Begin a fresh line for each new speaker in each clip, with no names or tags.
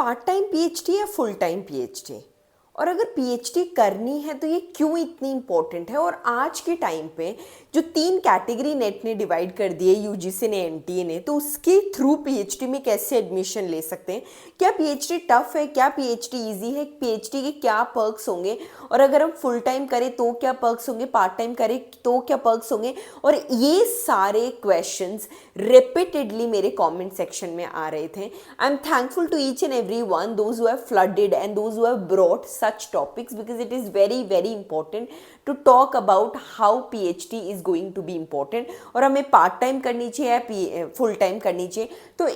Part time PhD या full time PhD, और अगर पीएचडी करनी है तो ये क्यों इतनी इम्पोर्टेंट है। और आज के टाइम पे जो 3 कैटेगरी नेट ने डिवाइड कर दिए, यूजीसी ने, एनटीए ने, तो उसके थ्रू पीएचडी में कैसे एडमिशन ले सकते हैं, क्या पीएचडी टफ है, क्या पीएचडी इजी है, पीएचडी के क्या पर्क्स होंगे, और अगर हम फुल टाइम करें तो क्या पर्क्स होंगे, पार्ट टाइम करें तो क्या पर्क्स होंगे। और ये सारे क्वेश्चंस रिपीटेडली मेरे कमेंट सेक्शन में आ रहे थे। I am thankful to each and every one those who have flooded and those who have brought such topics, because it is very very important to talk about how PhD is going to be important, और हमें part time करनी चाहिए या full time करनी चाहिए। तो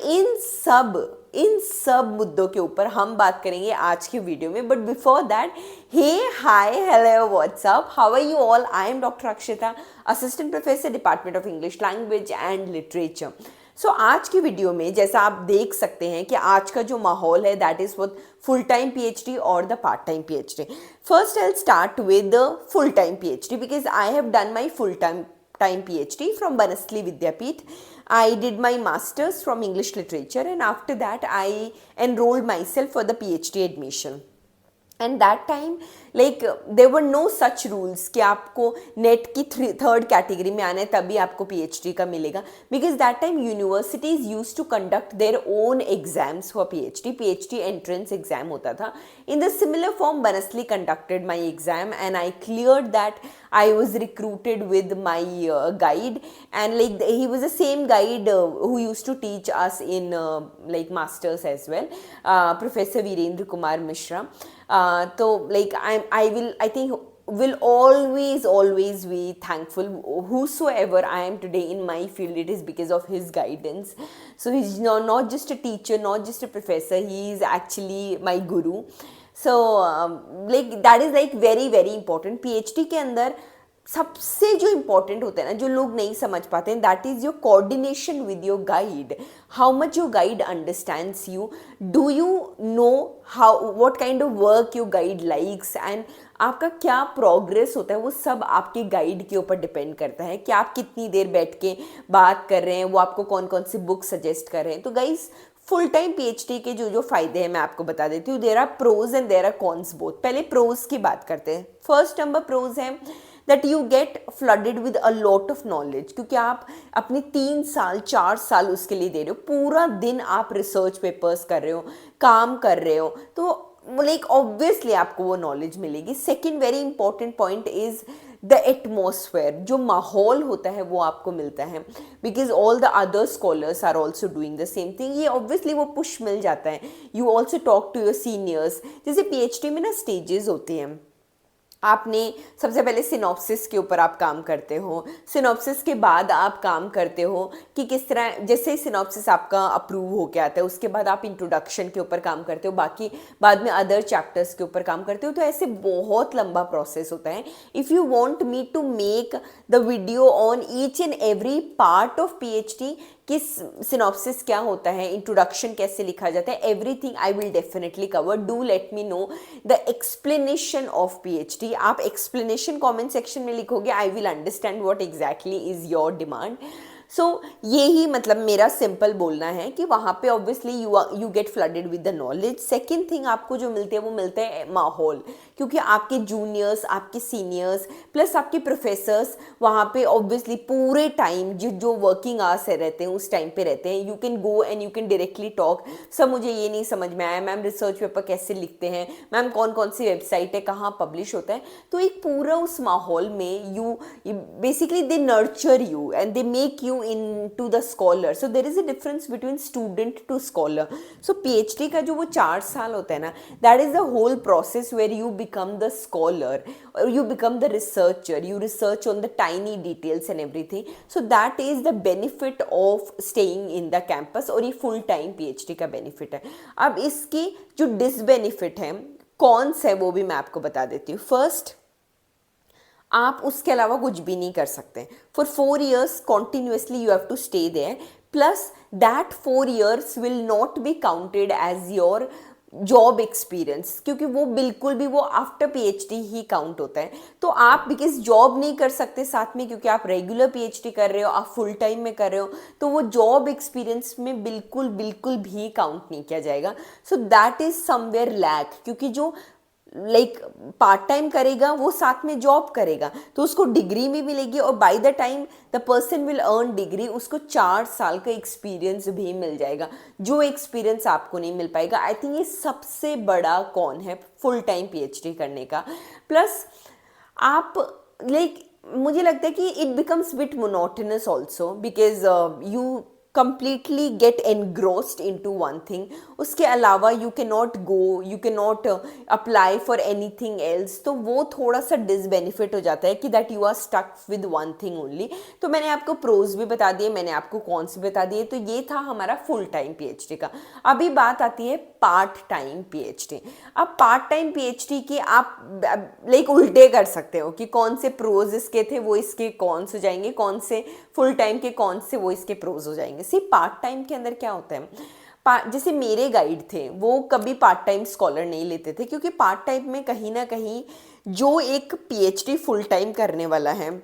इन सब मुद्दों के ऊपर हम बात करेंगे आज के वीडियो में। But before that, hey hi hello what's up, how are you all? I am doctor Akshita, assistant professor, department of English language and literature. So आज की वीडियो में जैसा आप देख सकते हैं कि आज का जो माहौल है that is for full time PhD और the part time PhD. First I will start with the full time PhD because I have done my full time PhD from Banasli Vidyapeeth. I did my masters from English literature, and after that I enrolled myself for the PhD admission. And that time like there were no such rules कि आपको net की third category में आना है तभी आपको PhD का मिलेगा, because that time universities use to conduct their own exams for PhD entrance exam होता था। In the similar form Banasthali conducted my exam and I cleared that. I was recruited with my guide, and like he was the same guide who used to teach us in like masters as well, Professor Virendra Kumar Mishra. So like I think will always be thankful whosoever I am today in my field. It is because of his guidance. So he's not just a teacher, not just a professor, he is actually my guru. So like that is like very very important. PhD के अंदर सबसे जो important होता है ना, जो लोग नहीं समझ पाते हैं, that is your coordination with your guide. How much your guide understands you, do you know how what kind of work your guide likes, and आपका क्या प्रोग्रेस होता है, वो सब आपके गाइड के ऊपर डिपेंड करता है कि आप कितनी देर बैठ के बात कर रहे हैं, वो आपको कौन कौन सी बुक सजेस्ट कर रहे हैं. तो गाइज फुल टाइम पीएचडी के जो फायदे हैं मैं आपको बता देती हूँ. There are pros and there are cons both. पहले प्रोज की बात करते हैं. फर्स्ट नंबर प्रोज है that you get flooded with a lot of knowledge, क्योंकि आप अपने 3 साल 4 साल उसके लिए दे रहे हो, पूरा दिन आप रिसर्च पेपर्स कर रहे हो, काम कर रहे हो, तो लाइक ऑब्वियसली आपको वो नॉलेज मिलेगी. Second very important point is the atmosphere. जो माहौल होता है वो आपको मिलता है, because all the other scholars are also doing the same thing. ये ऑब्वियसली वो पुश मिल जाता है. You also talk to your seniors. जैसे पीएचडी में ना स्टेजेस होती हैं. आपने सबसे पहले सिनॉप्सिस के ऊपर आप काम करते हो, सिनॉप्सिस के बाद आप काम करते हो कि किस तरह, जैसे सिनॉप्सिस आपका अप्रूव हो के आता है उसके बाद आप इंट्रोडक्शन के ऊपर काम करते हो, बाकी बाद में अदर चैप्टर्स के ऊपर काम करते हो. तो ऐसे बहुत लंबा प्रोसेस होता है. If you want me to make the video on each and every part of PhD कि सिनॉप्सिस क्या होता है, इंट्रोडक्शन कैसे लिखा जाता है, everything I will definitely cover. Do let me know the explanation of PhD. आप एक्सप्लेनेशन कमेंट सेक्शन में लिखोगे, I will understand what exactly is your demand. So यही मतलब मेरा सिंपल बोलना है कि वहाँ पे obviously you get flooded with the knowledge. Second thing आपको जो मिलते हैं वो मिलते हैं माहौल, क्योंकि आपके जूनियर्स, आपके सीनियर्स प्लस आपके प्रोफेसर्स वहाँ पे ऑब्वियसली पूरे टाइम जो वर्किंग आवर्स रहते हैं उस टाइम पे रहते हैं. You can go and you can directly talk. Sir मुझे ये नहीं समझ में आया मैम, रिसर्च पेपर कैसे लिखते हैं मैम, कौन कौन सी वेबसाइट है, कहाँ पब्लिश होता है. तो एक पूरा उस माहौल में you basically they nurture you and they make you into the scholar. So there is a difference between student to scholar. So PhD का जो वो 4 साल होता है ना, that is the whole process where you become the scholar or you become the researcher. You research on the tiny details and everything. So that is the benefit of staying in the campus, और ये full time PhD का benefit है. अब इसकी जो disbenefit है, कौन से है वो भी मैं आपको बता देती हूँ. फर्स्ट, आप उसके अलावा कुछ भी नहीं कर सकते. For 4 years continuously you have to stay there, plus that 4 years will not be counted as your job experience, क्योंकि वो बिल्कुल भी वो आफ्टर पीएचडी ही काउंट होता है। तो आप बिकॉज जॉब नहीं कर सकते साथ में, क्योंकि आप रेगुलर पीएचडी कर रहे हो, आप फुल टाइम में कर रहे हो, तो वो जॉब एक्सपीरियंस में बिल्कुल बिल्कुल भी काउंट नहीं किया जाएगा। So that is somewhere lack, क्योंकि जो लाइक पार्ट टाइम करेगा वो साथ में जॉब करेगा तो उसको डिग्री भी मिलेगी, और by the time the person will earn degree उसको 4 साल का एक्सपीरियंस भी मिल जाएगा, जो एक्सपीरियंस आपको नहीं मिल पाएगा। आई थिंक ये सबसे बड़ा कौन है फुल टाइम पीएचडी करने का। प्लस आप लाइक मुझे लगता है कि it becomes bit monotonous also, because you completely get engrossed into one thing। उसके अलावा you cannot go, you cannot apply for anything else। तो वो थोड़ा सा डिसबेनिफिट हो जाता है कि that you are stuck with one thing only। तो मैंने आपको प्रोज भी बता दिए, मैंने आपको कॉन्स भी बता दिए। तो ये था हमारा फुल टाइम पीएचडी का। अभी बात आती है पार्ट टाइम पीएचडी। अब पार्ट टाइम पीएचडी के आप लाइक उल्टे कर सकते हो कि कौन से प्रोज इसके थे वो इसके कॉन्स हो जाएंगे, कौन से फुल टाइम के कॉन्स से वो इसके प्रोज हो जाएंगे। सी पार्ट टाइम के अंदर क्या होता है, जैसे मेरे गाइड थे वो कभी पार्ट टाइम स्कॉलर नहीं लेते थे, क्योंकि पार्ट टाइम में कहीं ना कहीं जो एक पीएचडी फुल टाइम करने वाला है,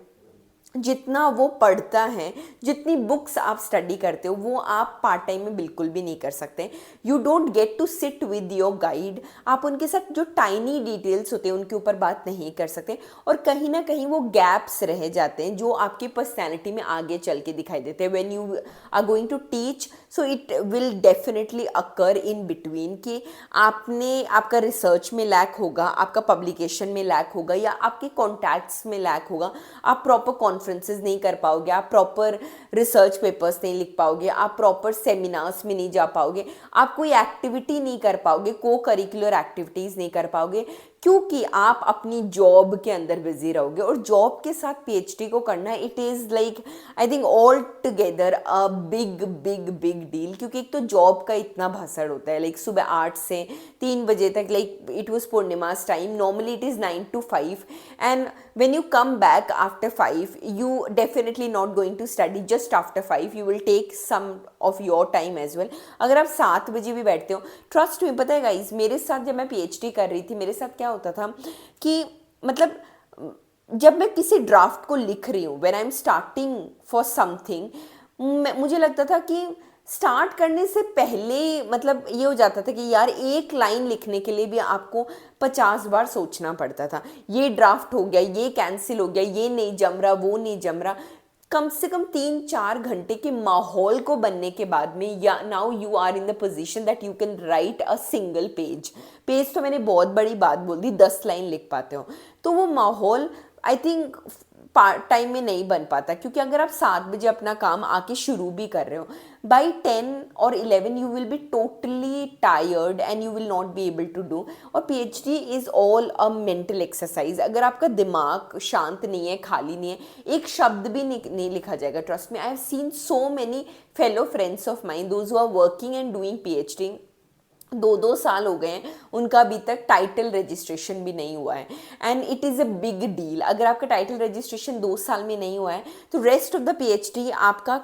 जितना वो पढ़ता है, जितनी बुक्स आप स्टडी करते हो, वो आप पार्ट टाइम में बिल्कुल भी नहीं कर सकते। You don't get to sit with your guide. आप उनके साथ जो टाइनी डिटेल्स होते हैं उनके ऊपर बात नहीं कर सकते, और कहीं ना कहीं वो गैप्स रह जाते हैं जो आपकी पर्सनैलिटी में आगे चल के दिखाई देते हैं। When you are going to teach, so it will definitely occur in between कि आपका रिसर्च में लैक होगा, आपका पब्लिकेशन में लैक होगा, या आपके कॉन्टैक्ट्स में लैक होगा, आप प्रॉपर कॉन्फ्रेंसेस नहीं कर पाओगे, आप प्रॉपर रिसर्च पेपर्स नहीं लिख पाओगे, आप प्रॉपर सेमिनार्स में नहीं जा पाओगे, आप कोई एक्टिविटी नहीं कर पाओगे, को करिकुलर एक्टिविटीज़ नहीं कर पाओगे, क्योंकि आप अपनी जॉब के अंदर बिजी रहोगे। और जॉब के साथ पीएचडी को करना, it is like I think all together a big big big deal, क्योंकि एक तो जॉब का इतना भाषण होता है, लाइक सुबह 8 से 3 बजे तक, लाइक इट वॉज पूर्णिमा's time, normally it is 9 to 5, and when you come back after 5 you definitely not going to study just after 5, you will take some of your time as well। अगर आप 7 बजे भी बैठते हो, trust में, पता है गाइज मेरे साथ जब मैं पीएचडी कर रही थी, मेरे साथ क्या होता था कि मतलब जब मैं किसी ड्राफ्ट को लिख रही हूँ, when I am starting for something, मुझे लगता था कि स्टार्ट करने से पहले मतलब ये हो जाता था कि यार एक लाइन लिखने के लिए भी आपको 50 बार सोचना पड़ता था, ये ड्राफ्ट हो गया, ये कैंसिल हो गया, ये नहीं जम रहा, वो नहीं जम रहा। कम से कम 3-4 घंटे के माहौल को बनने के बाद में, या now you are in the position that you can write a single page तो मैंने बहुत बड़ी बात बोल दी, 10 लाइन लिख पाते हो। तो वो माहौल आई थिंक पार्ट टाइम में नहीं बन पाता, क्योंकि अगर आप 7 बजे अपना काम आके शुरू भी कर रहे हो, बाई 10 और 11 you will be totally tired and you will not be able to do. और PhD is all a mental exercise. अगर आपका दिमाग शांत नहीं है, खाली नहीं है, एक शब्द भी नहीं लिखा जाएगा। ट्रस्ट में, I have seen so many fellow friends of mine, those who are working and doing PhD, 2-2 साल हो गए हैं, उनका अभी तक टाइटल रजिस्ट्रेशन भी नहीं हुआ है, and it is a big deal. अगर आपका टाइटल रजिस्ट्रेशन 2 साल में नहीं हुआ है तो रेस्ट ऑफ द पीएचडी आपका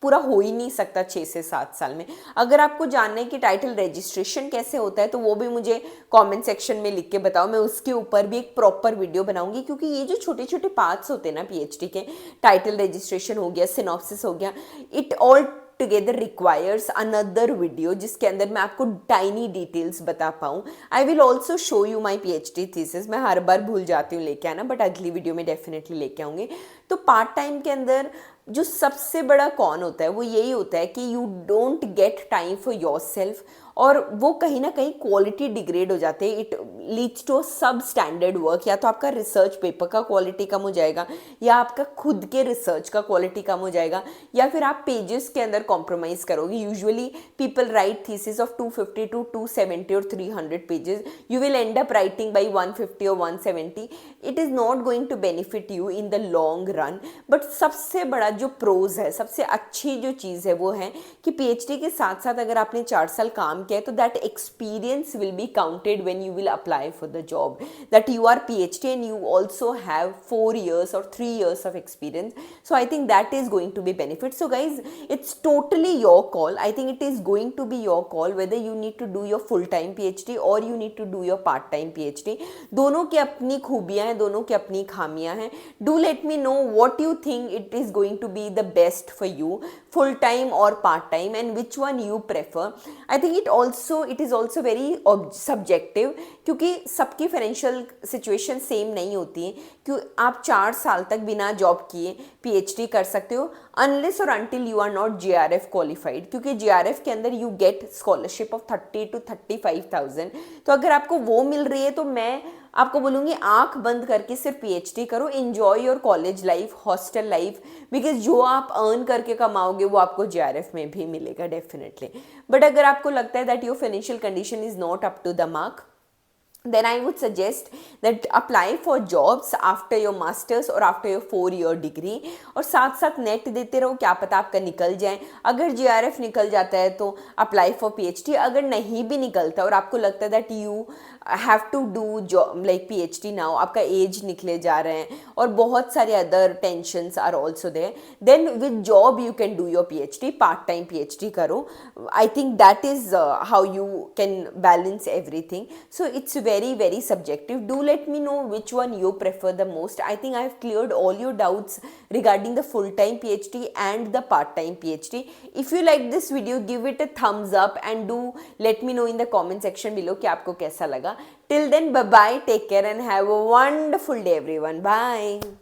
पूरा हो ही नहीं सकता 6 से 7 साल में। अगर आपको जानना है कि टाइटल रजिस्ट्रेशन कैसे होता है तो वो भी मुझे कमेंट सेक्शन में लिख के बताओ, मैं उसके ऊपर भी एक प्रॉपर वीडियो बनाऊंगी, क्योंकि ये जो छोटे छोटे पार्ट्स होते हैं ना पीएचडी के, टाइटल रजिस्ट्रेशन हो गया, सिनॉप्सिस हो गया, it all together requires another video जिसके अंदर मैं आपको टाइनी डिटेल्स बता पाऊँ। I will also show you my PhD thesis. मैं हर बार भूल जाती हूँ लेके आना, बट अगली वीडियो में डेफिनेटली लेके आऊँगी। तो पार्ट टाइम के अंदर जो सबसे बड़ा कौन होता है वो यही होता है कि you don't get time for your self, और वो कहीं ना कहीं क्वालिटी डिग्रेड हो जाते हैं। इट लीड्स टू सब स्टैंडर्ड वर्क। या तो आपका रिसर्च पेपर का क्वालिटी कम हो जाएगा, या आपका खुद के रिसर्च का क्वालिटी कम हो जाएगा, या फिर आप पेजेस के अंदर कॉम्प्रोमाइज करोगे। Usually people write thesis of 250 to 270 और 300 pages, you will end up writing by 150 और 170। It is not going to benefit you in the long run. But सबसे बड़ा जो प्रोज है, सबसे अच्छी जो चीज़ है वो है कि पीएचडी के साथ साथ अगर आपने 4 साल काम किया है तो that experience will be counted when you will apply for the job, that you are PhD and you also have 4 years or 3 years of experience. So I think that is going to be benefit. So guys, it's totally your call. I think it is going to be your call whether you need to do your full-time PhD or you need to do your part-time PhD. दोनों की अपनी खूबियां हैं, दोनों की अपनी खामियां हैं. Do let me know what you think it is going to be the best for you, full-time or part-time, and which one you prefer. I think it is also very subjective, क्योंकि सबकी financial situation same नहीं होती है. क्यों आप 4 साल तक बिना जॉब किए PhD कर सकते हो अनलेस और until you are not JRF qualified, क्योंकि JRF के अंदर you get scholarship of 30 to 35,000. तो अगर आपको वो मिल रही है तो मैं आपको बोलूँगी आंख बंद करके सिर्फ PhD करो, enjoy your college life, hostel life, because जो आप अर्न करके कमाओगे वो आपको JRF में भी मिलेगा डेफिनेटली. बट अगर आपको लगता है that your financial condition is not up to the mark, then I would suggest that apply for jobs after your masters or after your 4-year degree, और साथ साथ नेट देते रहो, क्या पता आपका निकल जाए. अगर JRF निकल जाता है तो अप्लाई फॉर PhD, अगर नहीं भी निकलता और आपको लगता है that you have to do job like PhD now, आपका एज निकले जा रहे हैं और बहुत सारे other tensions are also there, then with job you can do your PhD, part time PhD करो. I think that is how you can balance everything. So it's very subjective. Do let me know which one you prefer the most. I think I have cleared all your doubts regarding the full-time PhD and the part-time PhD. If you like this video, give it a thumbs up and do let me know in the comment section below कि आपको कैसा लगा. Till then, bye bye, take care and have a wonderful day everyone. Bye.